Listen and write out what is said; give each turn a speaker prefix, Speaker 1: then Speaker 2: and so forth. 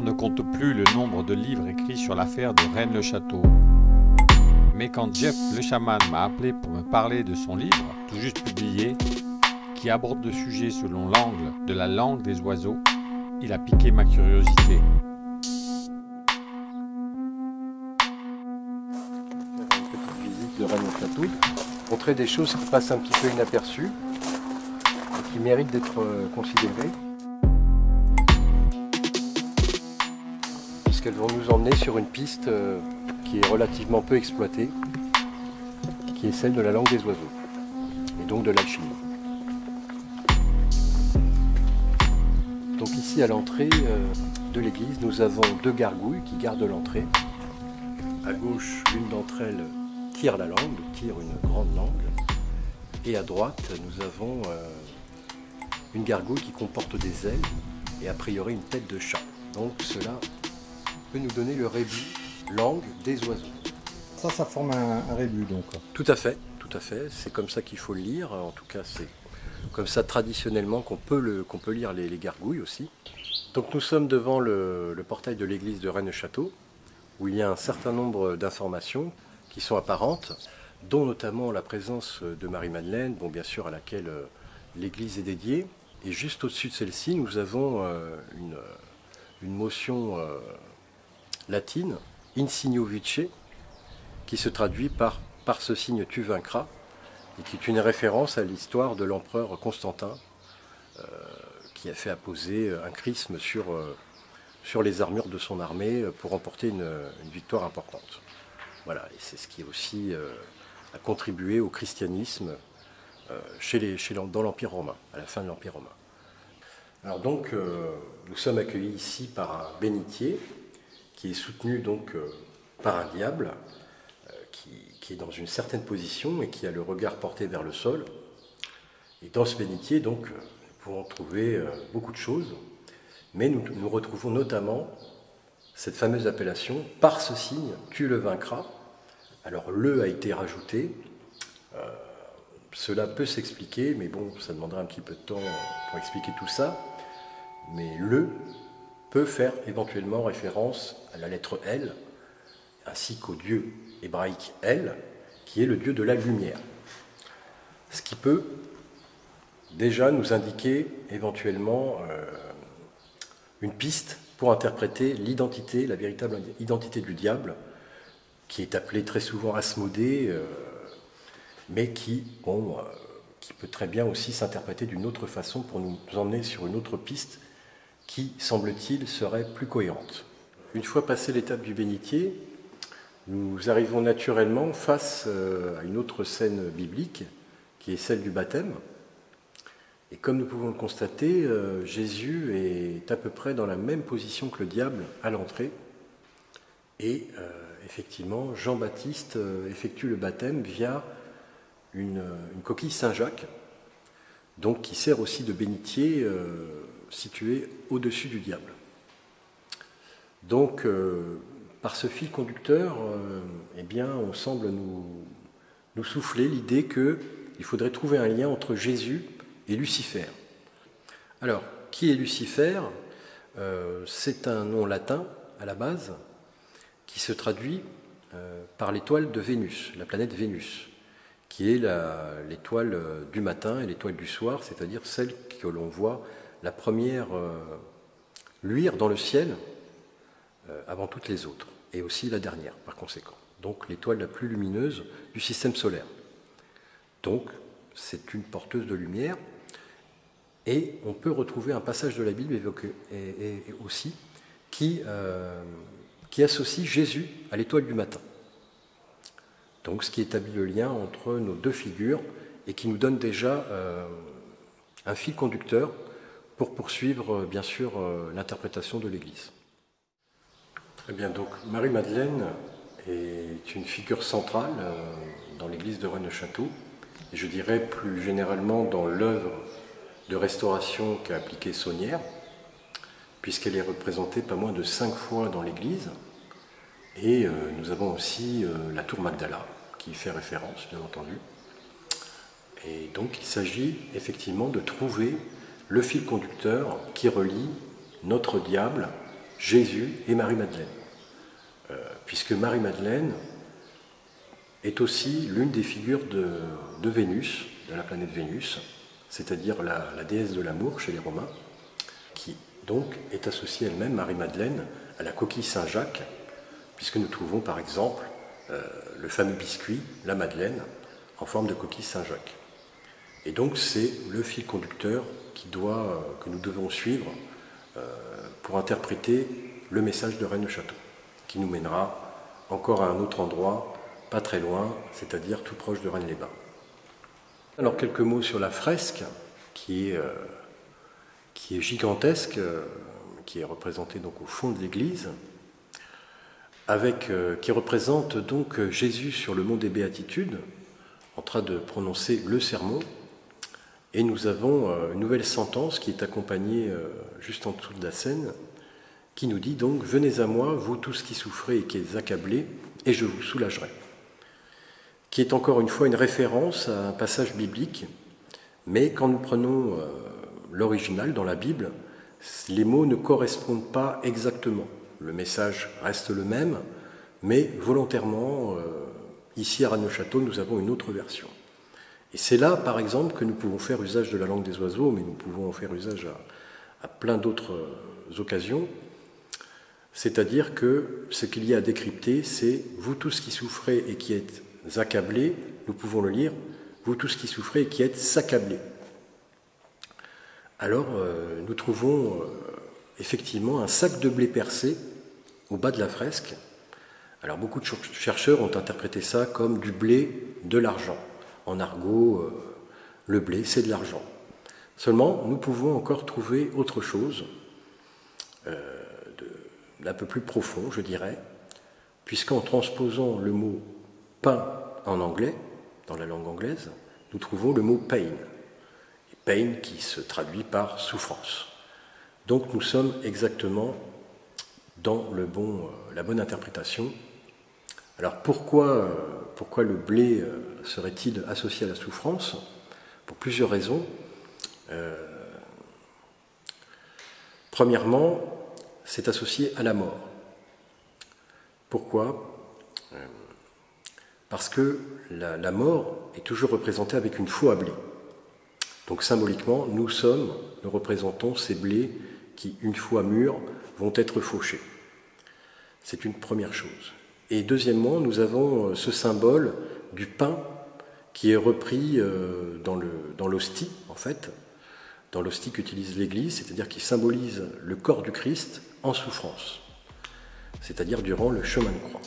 Speaker 1: On ne compte plus le nombre de livres écrits sur l'affaire de Rennes-le-Château. Mais quand Jeff le chaman m'a appelé pour me parler de son livre, tout juste publié, qui aborde le sujet selon l'angle de la langue des oiseaux, il a piqué ma curiosité.
Speaker 2: Une petite visite de Rennes-le-Château, montrer des choses qui passent un petit peu inaperçues et qui méritent d'être considérées, puisqu'elles vont nous emmener sur une piste qui est relativement peu exploitée, qui est celle de la langue des oiseaux, et donc de l'alchimie. Donc ici à l'entrée de l'église, nous avons deux gargouilles qui gardent l'entrée. À gauche, l'une d'entre elles tire la langue, tire une grande langue, et à droite, nous avons une gargouille qui comporte des ailes et a priori une tête de chat. Donc cela peut nous donner le rébus, langue des oiseaux.
Speaker 3: Ça forme un rébus donc.
Speaker 2: Tout à fait, c'est comme ça qu'il faut le lire, en tout cas c'est comme ça traditionnellement qu'on peut lire les gargouilles aussi. Donc nous sommes devant le portail de l'église de Rennes-le-Château, où il y a un certain nombre d'informations qui sont apparentes, dont notamment la présence de Marie-Madeleine, bon, bien sûr à laquelle l'église est dédiée. Et juste au-dessus de celle-ci, nous avons une motion latine, insignio vice, qui se traduit par ce signe tu vaincras, et qui est une référence à l'histoire de l'empereur Constantin, qui a fait apposer un chrisme sur les armures de son armée pour remporter une victoire importante. Voilà, et c'est ce qui aussi a contribué au christianisme dans l'Empire romain, à la fin de l'Empire romain. Alors donc, nous sommes accueillis ici par un bénitier qui est soutenu donc par un diable qui est dans une certaine position et qui a le regard porté vers le sol. Et dans ce bénitier, donc, nous pouvons trouver beaucoup de choses, mais nous retrouvons notamment cette fameuse appellation « par ce signe, tu le vaincras ». Alors, le a été rajouté. Cela peut s'expliquer, mais bon, ça demanderait un petit peu de temps pour expliquer tout ça. Mais le peut faire éventuellement référence à la lettre L, ainsi qu'au dieu hébraïque El, qui est le dieu de la lumière. Ce qui peut déjà nous indiquer éventuellement une piste pour interpréter l'identité, la véritable identité du diable, qui est appelé très souvent Asmodée, mais qui peut très bien aussi s'interpréter d'une autre façon pour nous emmener sur une autre piste qui, semble-t-il, serait plus cohérente. Une fois passé l'étape du bénitier, nous arrivons naturellement face à une autre scène biblique, qui est celle du baptême. Et comme nous pouvons le constater, Jésus est à peu près dans la même position que le diable à l'entrée. Et effectivement, Jean-Baptiste effectue le baptême via une coquille Saint-Jacques, donc qui sert aussi de bénitier situé au-dessus du diable. Donc, par ce fil conducteur, eh bien, on semble nous souffler l'idée qu'il faudrait trouver un lien entre Jésus et Lucifer. Alors, qui est Lucifer ? C'est un nom latin à la base qui se traduit par l'étoile de Vénus, la planète Vénus, qui est l'étoile du matin et l'étoile du soir, c'est-à-dire celle que l'on voit la première luire dans le ciel avant toutes les autres, et aussi la dernière par conséquent. Donc l'étoile la plus lumineuse du système solaire. Donc c'est une porteuse de lumière, et on peut retrouver un passage de la Bible évoqué et aussi qui associe Jésus à l'étoile du matin. Donc ce qui établit le lien entre nos deux figures et qui nous donne déjà un fil conducteur pour poursuivre bien sûr l'interprétation de l'Église. Très bien, donc Marie-Madeleine est une figure centrale dans l'église de Rennes-le-Château, et je dirais plus généralement dans l'œuvre de restauration qu'a appliquée Saunière, puisqu'elle est représentée pas moins de 5 fois dans l'église. Et nous avons aussi la tour Magdala, qui y fait référence, bien entendu. Et donc il s'agit effectivement de trouver le fil conducteur qui relie notre diable, Jésus et Marie-Madeleine. Puisque Marie-Madeleine est aussi l'une des figures de Vénus, de la planète Vénus, c'est-à-dire la déesse de l'amour chez les Romains, qui donc est associée elle-même, Marie-Madeleine, à la coquille Saint-Jacques, puisque nous trouvons par exemple le fameux biscuit, la Madeleine, en forme de coquille Saint-Jacques. Et donc c'est le fil conducteur que nous devons suivre pour interpréter le message de Rennes-le-Château, qui nous mènera encore à un autre endroit, pas très loin, c'est-à-dire tout proche de Rennes-les-Bains. Alors quelques mots sur la fresque, qui est gigantesque, qui est représentée donc au fond de l'église, qui représente donc Jésus sur le mont des Béatitudes, en train de prononcer le sermon. Et nous avons une nouvelle sentence qui est accompagnée juste en dessous de la scène, qui nous dit donc « Venez à moi, vous tous qui souffrez et qui êtes accablés, et je vous soulagerai », qui est encore une fois une référence à un passage biblique, mais quand nous prenons l'original dans la Bible, les mots ne correspondent pas exactement. Le message reste le même, mais volontairement, ici à Rennes-le-Château, nous avons une autre version. Et c'est là, par exemple, que nous pouvons faire usage de la langue des oiseaux, mais nous pouvons en faire usage à plein d'autres occasions. C'est-à-dire que ce qu'il y a à décrypter, c'est « vous tous qui souffrez et qui êtes accablés », nous pouvons le lire « vous tous qui souffrez et qui êtes s'accablés ». Alors, nous trouvons effectivement un sac de blé percé au bas de la fresque. Alors, beaucoup de chercheurs ont interprété ça comme du blé, de l'argent. En argot, le blé, c'est de l'argent. Seulement, nous pouvons encore trouver autre chose, d'un peu plus profond, je dirais, puisqu'en transposant le mot « pain » en anglais, dans la langue anglaise, nous trouvons le mot « pain ». Et « pain » qui se traduit par « souffrance ». Donc nous sommes exactement dans la bonne interprétation. Alors pourquoi le blé serait-il associé à la souffrance? Pour plusieurs raisons. Premièrement, c'est associé à la mort. Pourquoi? Parce que la mort est toujours représentée avec une faux à blé. Donc symboliquement, nous représentons ces blés qui, une fois mûrs, vont être fauchés. C'est une première chose. Et deuxièmement, nous avons ce symbole du pain qui est repris dans l'hostie, en fait, dans l'hostie qu'utilise l'Église, c'est-à-dire qui symbolise le corps du Christ en souffrance, c'est-à-dire durant le chemin de croix.